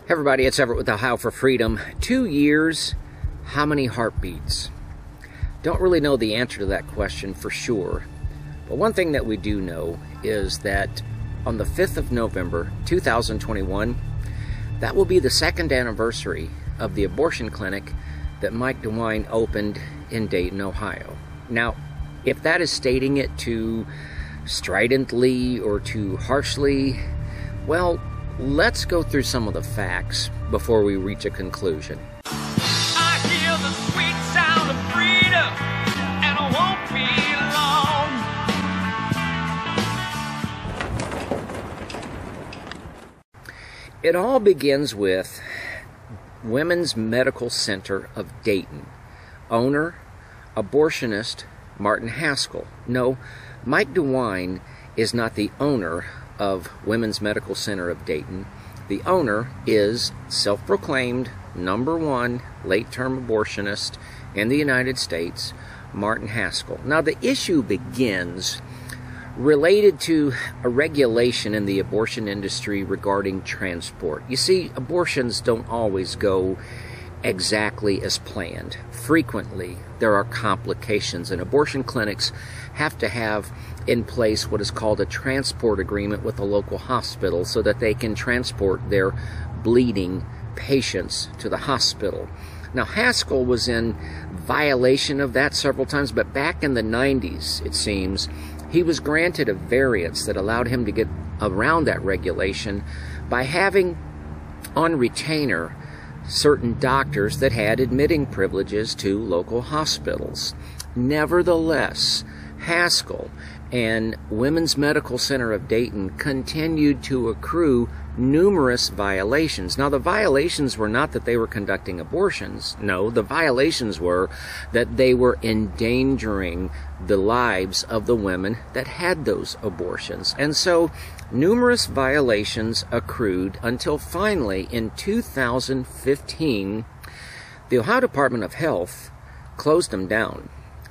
Hey everybody, it's Everett with Ohio for Freedom. 2 years, how many heartbeats? Don't really know the answer to that question for sure. But one thing that we do know is that on the 5th of November, 2021, that will be the second anniversary of the abortion clinic that Mike DeWINE opened in Dayton, Ohio. Now, if that is stating it too stridently or too harshly, well, let's go through some of the facts before we reach a conclusion. I hear the sweet sound of freedom, and I won't be long. It all begins with Women's Medical Center of Dayton. Owner, abortionist, Martin Haskell. No, Mike DeWINE is not the owner of Women's Medical Center of Dayton. The owner is self-proclaimed #1 late-term abortionist in the United States, Martin Haskell. Now, the issue begins related to a regulation in the abortion industry regarding transport. You see, abortions don't always go exactly as planned. Frequently, there are complications, and abortion clinics have to have in place what is called a transport agreement with a local hospital so that they can transport their bleeding patients to the hospital. Now, Haskell was in violation of that several times, but back in the 90s, it seems, he was granted a variance that allowed him to get around that regulation by having on retainer certain doctors that had admitting privileges to local hospitals. Nevertheless, Haskell and Women's Medical Center of Dayton continued to accrue numerous violations. Now, the violations were not that they were conducting abortions. No, the violations were that they were endangering the lives of the women that had those abortions. And so, numerous violations accrued until finally, in 2015, the Ohio Department of Health closed them down.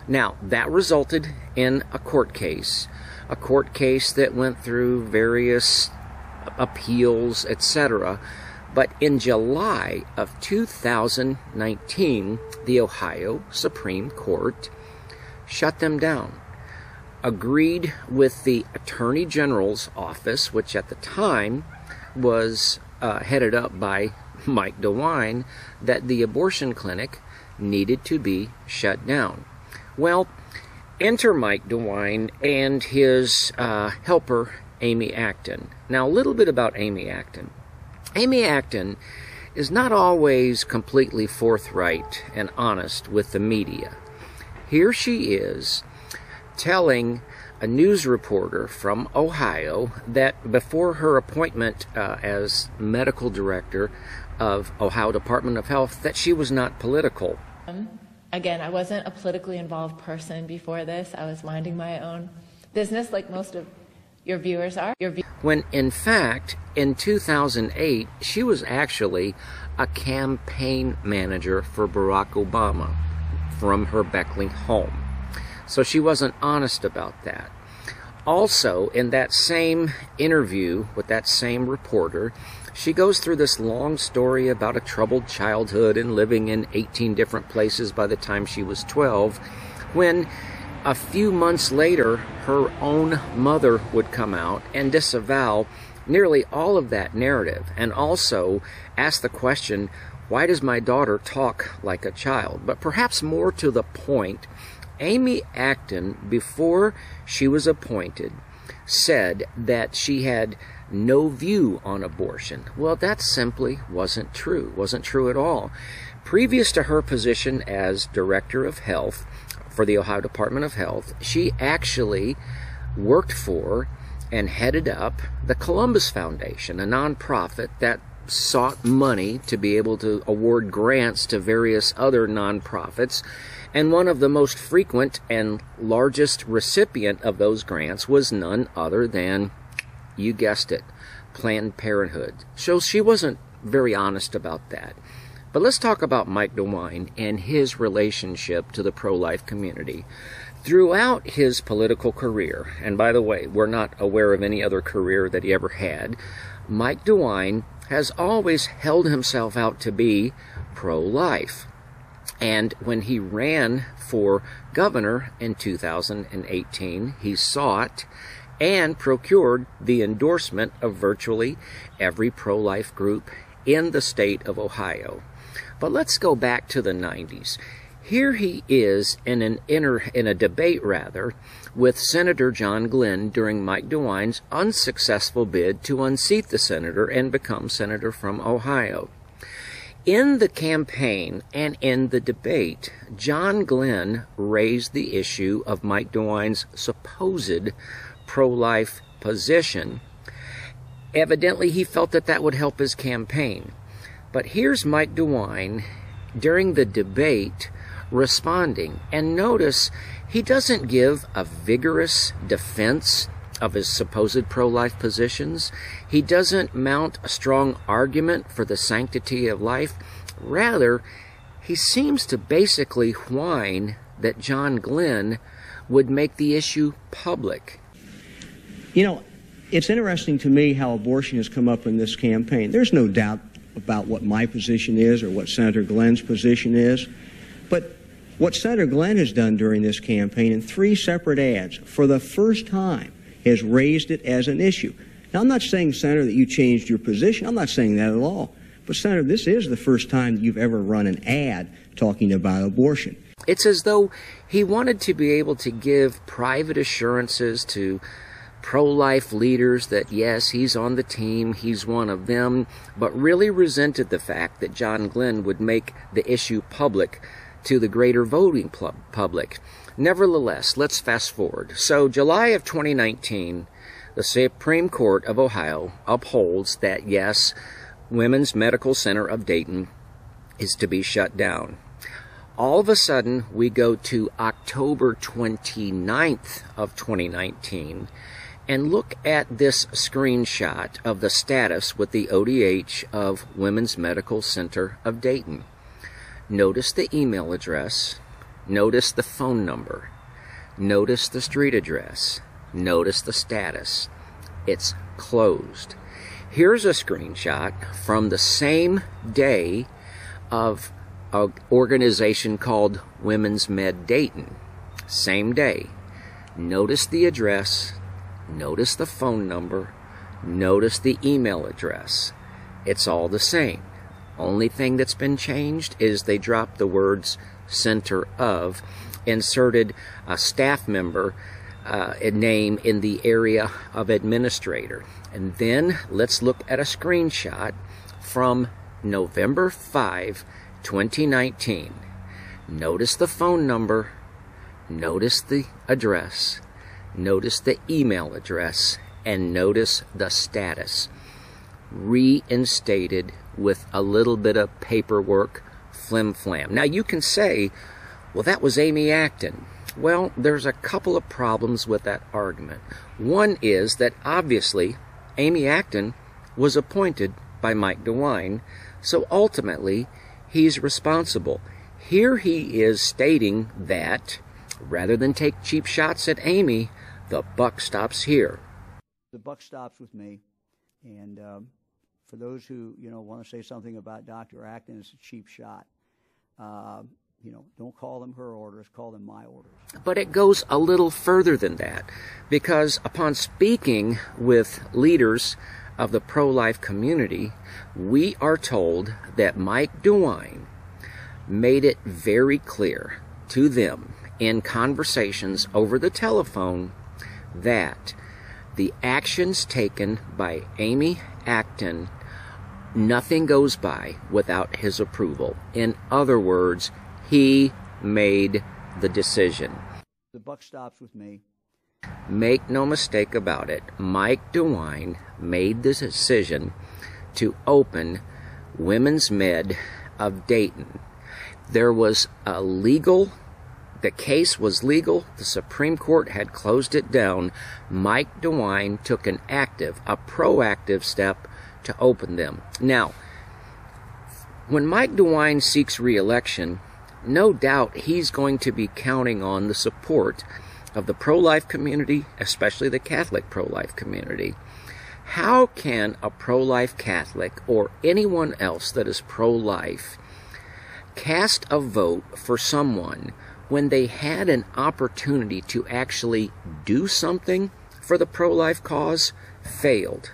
Now, that resulted in a court case that went through various appeals, etc. But in July of 2019, the Ohio Supreme Court shut them down, agreed with the Attorney General's office, which at the time was headed up by Mike DeWINE, that the abortion clinic needed to be shut down. Well, enter Mike DeWINE and his helper, Amy Acton. Now, a little bit about Amy Acton. Amy Acton is not always completely forthright and honest with the media. Here she is telling a news reporter from Ohio that before her appointment as medical director of Ohio Department of Health, that she was not political. Again, I wasn't a politically involved person before this. I was minding my own business like most of your viewers are. When, in fact, in 2008, she was actually a campaign manager for Barack Obama from her Beckling home. So she wasn't honest about that. Also, in that same interview with that same reporter, she goes through this long story about a troubled childhood and living in 18 different places by the time she was 12, when a few months later, her own mother would come out and disavow nearly all of that narrative, and also ask the question, why does my daughter talk like a child? But perhaps more to the point, Amy Acton, before she was appointed, said that she had no view on abortion. Well, that simply wasn't true. Wasn't true at all. Previous to her position as Director of Health for the Ohio Department of Health, she actually worked for and headed up the Columbus Foundation, a nonprofit that sought money to be able to award grants to various other nonprofits. And one of the most frequent and largest recipient of those grants was none other than, you guessed it, Planned Parenthood. So she wasn't very honest about that. But let's talk about Mike DeWINE and his relationship to the pro-life community. Throughout his political career, and by the way, we're not aware of any other career that he ever had, Mike DeWINE has always held himself out to be pro-life. And when he ran for governor in 2018, he sought and procured the endorsement of virtually every pro-life group in the state of Ohio. But let's go back to the 90s. Here he is in a debate with Senator John Glenn during Mike DeWine's unsuccessful bid to unseat the senator and become senator from Ohio. In the campaign and in the debate, John Glenn raised the issue of Mike DeWine's supposed pro-life position. Evidently, he felt that that would help his campaign. But here's Mike DeWine during the debate responding. And notice, he doesn't give a vigorous defense of his supposed pro-life positions. He doesn't mount a strong argument for the sanctity of life. Rather, he seems to basically whine that John Glenn would make the issue public. You know, it's interesting to me how abortion has come up in this campaign. There's no doubt about what my position is or what Senator Glenn's position is. But what Senator Glenn has done during this campaign in 3 separate ads, for the first time, has raised it as an issue. Now, I'm not saying, Senator, that you changed your position. I'm not saying that at all. But, Senator, this is the first time that you've ever run an ad talking about abortion. It's as though he wanted to be able to give private assurances to pro-life leaders that, yes, he's on the team, he's one of them, but really resented the fact that John Glenn would make the issue public to the greater voting public. Nevertheless, let's fast forward. So, July of 2019, the Supreme Court of Ohio upholds that, yes, Women's Medical Center of Dayton is to be shut down. All of a sudden, we go to October 29th of 2019 and look at this screenshot of the status with the ODH of Women's Medical Center of Dayton. Notice the email address, notice the phone number, notice the street address, notice the status. It's closed. Here's a screenshot from the same day of an organization called Women's Med Dayton. Same day. Notice the address, notice the phone number, notice the email address. It's all the same. Only thing that's been changed is they dropped the words center of, inserted a staff member name in the area of administrator. And then let's look at a screenshot from November 5, 2019. Notice the phone number, notice the address, notice the email address, and notice the status. Reinstated with a little bit of paperwork flim-flam. Now you can say, well, that was Amy Acton. Well, there's a couple of problems with that argument. One is that obviously Amy Acton was appointed by Mike DeWine, so ultimately he's responsible. Here he is stating that rather than take cheap shots at Amy, the buck stops here. The buck stops with me, and for those who want to say something about Dr. Acton, it's a cheap shot. Don't call them her orders, call them my orders. But it goes a little further than that, because upon speaking with leaders of the pro-life community, we are told that Mike DeWine made it very clear to them in conversations over the telephone that the actions taken by Amy Acton, nothing goes by without his approval. In other words, he made the decision. The buck stops with me. Make no mistake about it, Mike DeWine made the decision to open Women's Med of Dayton. There was the case was legal, the Supreme Court had closed it down. Mike DeWine took a proactive step to open them. Now, when Mike DeWine seeks re-election, no doubt he's going to be counting on the support of the pro-life community, especially the Catholic pro-life community. How can a pro-life Catholic or anyone else that is pro-life cast a vote for someone when they had an opportunity to actually do something for the pro-life cause, failed?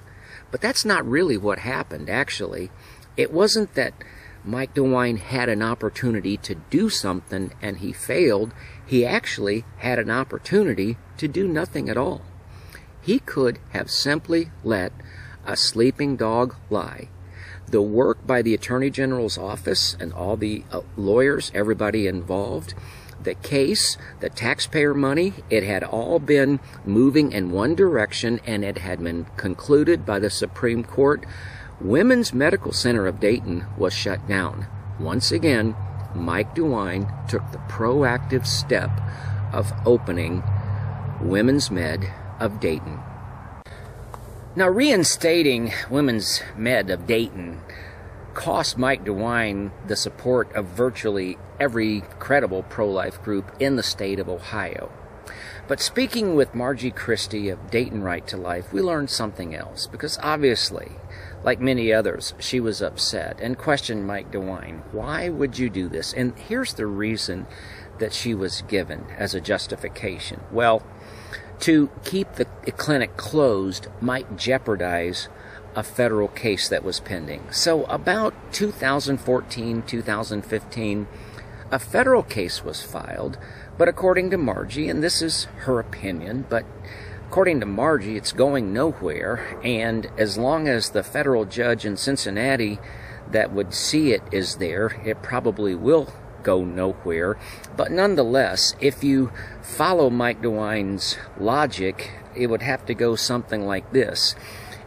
But that's not really what happened, actually. It wasn't that Mike DeWine had an opportunity to do something and he failed. He actually had an opportunity to do nothing at all. He could have simply let a sleeping dog lie. The work by the Attorney General's office and all the lawyers, everybody involved, the case, the taxpayer money, it had all been moving in one direction, and it had been concluded by the Supreme Court. Women's Medical Center of Dayton was shut down. Once again, Mike DeWine took the proactive step of opening Women's Med of Dayton. Now, reinstating Women's Med of Dayton cost Mike DeWine the support of virtually every credible pro-life group in the state of Ohio. But speaking with Margie Christie of Dayton Right to Life, we learned something else, because obviously, like many others, she was upset and questioned Mike DeWine. Why would you do this? And here's the reason that she was given as a justification. Well, to keep the clinic closed might jeopardize a federal case that was pending. So about 2014, 2015, a federal case was filed, but according to Margie, and this is her opinion, but according to Margie, it's going nowhere, and as long as the federal judge in Cincinnati that would see it is there, it probably will go nowhere. But nonetheless, if you follow Mike DeWine's logic, it would have to go something like this.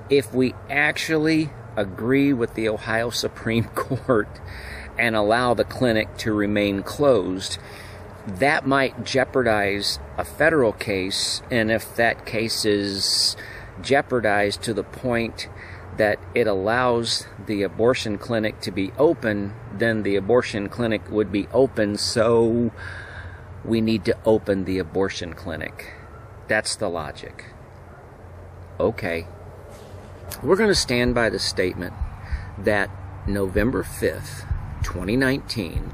If we actually agree with the Ohio Supreme Court and allow the clinic to remain closed, that might jeopardize a federal case, and if that case is jeopardized to the point that it allows the abortion clinic to be open, then the abortion clinic would be open, so we need to open the abortion clinic. That's the logic. Okay. We're going to stand by the statement that November 5th, 2019,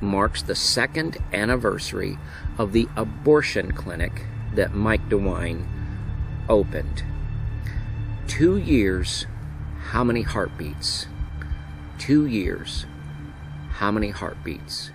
marks the second anniversary of the abortion clinic that Mike DeWine opened. 2 years, how many heartbeats? 2 years, how many heartbeats?